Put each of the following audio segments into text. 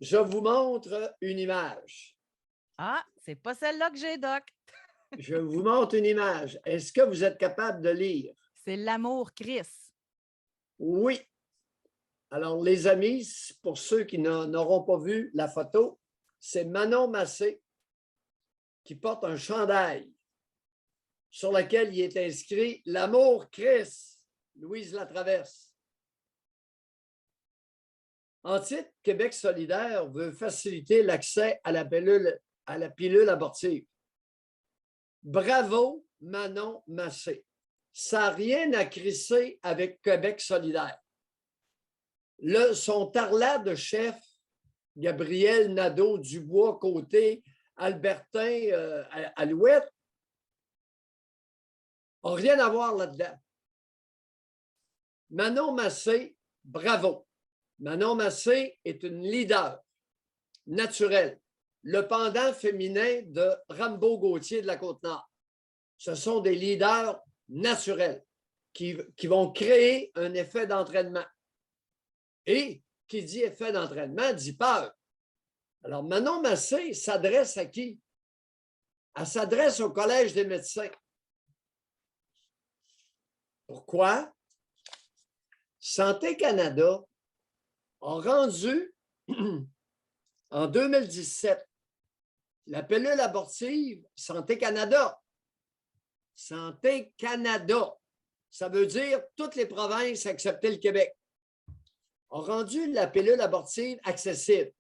Je vous montre une image. Ah, c'est pas celle-là que j'ai, Doc. Je vous montre une image. Est-ce que vous êtes capable de lire? C'est l'amour, Chris. Oui. Alors, les amis, pour ceux qui n'auront pas vu la photo, c'est Manon Massé qui porte un chandail sur lequel il est inscrit « L'amour, Chris », Louise Latraverse. En titre, Québec solidaire veut faciliter l'accès à la pilule abortive. Bravo, Manon Massé. Ça n'a rien à crisser avec Québec solidaire. Son tarlat de chef, Gabriel Nadeau-Dubois-Côté, Albertin Alouette, n'a rien à voir là-dedans. Manon Massé, bravo. Manon Massé est une leader naturelle, le pendant féminin de Rambo Gauthier de la Côte-Nord. Ce sont des leaders naturels qui vont créer un effet d'entraînement. Et qui dit effet d'entraînement dit peur. Alors, Manon Massé s'adresse à qui? Elle s'adresse au Collège des médecins. Pourquoi? Santé Canada a rendu en 2017 la pilule abortive Santé Canada. Santé Canada. Ça veut dire toutes les provinces excepté le Québec ont rendu la pilule abortive accessible.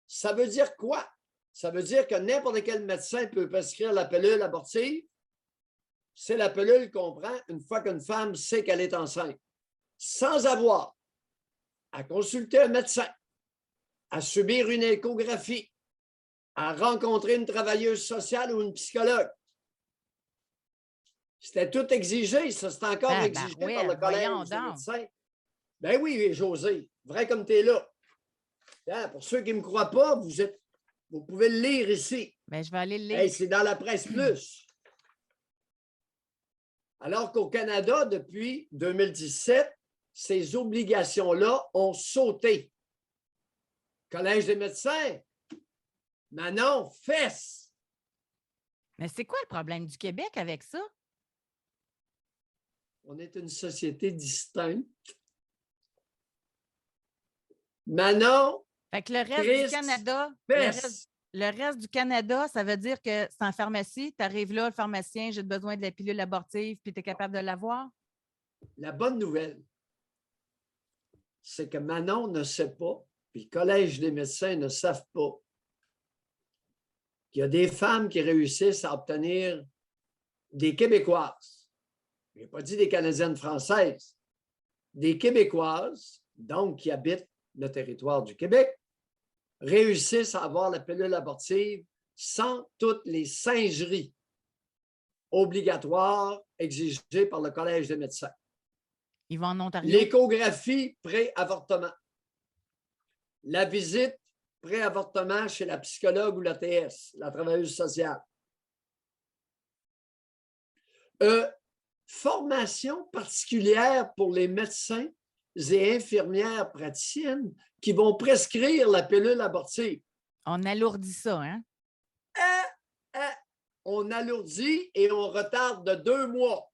Ça veut dire quoi? Ça veut dire que n'importe quel médecin peut prescrire la pilule abortive. C'est la pilule qu'on prend une fois qu'une femme sait qu'elle est enceinte, sans avoir à consulter un médecin, à subir une échographie, à rencontrer une travailleuse sociale ou une psychologue. C'était tout exigé, ça c'est encore exigé par le Collège des médecins. Ben oui, José, vrai comme tu es là. Hein, pour ceux qui ne me croient pas, vous pouvez le lire ici. Ben, je vais aller le lire. Hey, c'est dans la presse plus. Alors qu'au Canada, depuis 2017, ces obligations-là ont sauté. Collège des médecins, Manon, fesse. Mais c'est quoi le problème du Québec avec ça? On est une société distincte. Manon, fait que le reste du Canada, le reste du Canada, ça veut dire que c'est en pharmacie, tu arrives là, le pharmacien, j'ai besoin de la pilule abortive, puis tu es capable de l'avoir? La bonne nouvelle, c'est que Manon ne sait pas, puis le Collège des médecins ne savent pas qu'il y a des femmes qui réussissent à obtenir des Québécoises. Je n'ai pas dit des Canadiennes françaises, des Québécoises, donc qui habitent le territoire du Québec, réussissent à avoir la pilule abortive sans toutes les singeries obligatoires exigées par le Collège des médecins. Ils vont en Ontario. L'échographie pré-avortement. La visite pré-avortement chez la psychologue ou la TS, la travailleuse sociale. Formation particulière pour les médecins et infirmières praticiennes qui vont prescrire la pilule abortive. On alourdit ça, hein? On alourdit et on retarde de 2 mois.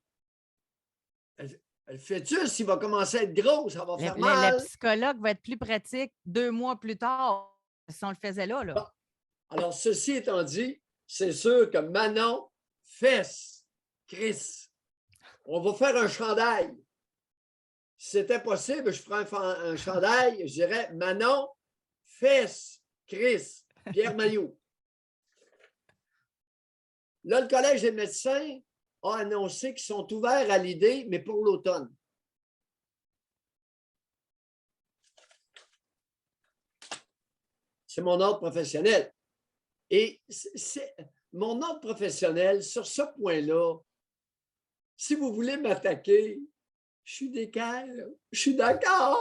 Le fœtus, il va commencer à être gros, ça va faire mal. La psychologue va être plus pratique 2 mois plus tard, si on le faisait là. Bon. Alors, ceci étant dit, c'est sûr que Manon, fesse, Chris, on va faire un chandail. Si c'était possible, je ferais un chandail, je dirais Manon, fesse, Chris, Pierre Mailloux. Là, le Collège des médecins a annoncé qu'ils sont ouverts à l'idée, mais pour l'automne. C'est mon ordre professionnel. Et mon ordre professionnel, sur ce point-là, si vous voulez m'attaquer, je suis décalé, je suis d'accord.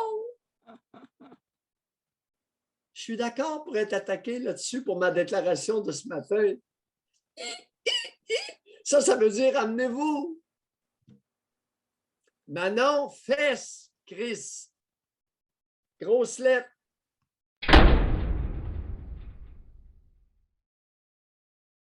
Je suis d'accord pour être attaqué là-dessus pour ma déclaration de ce matin. Ça veut dire amenez-vous. Manon, fesse, Chris. Grosse lettre.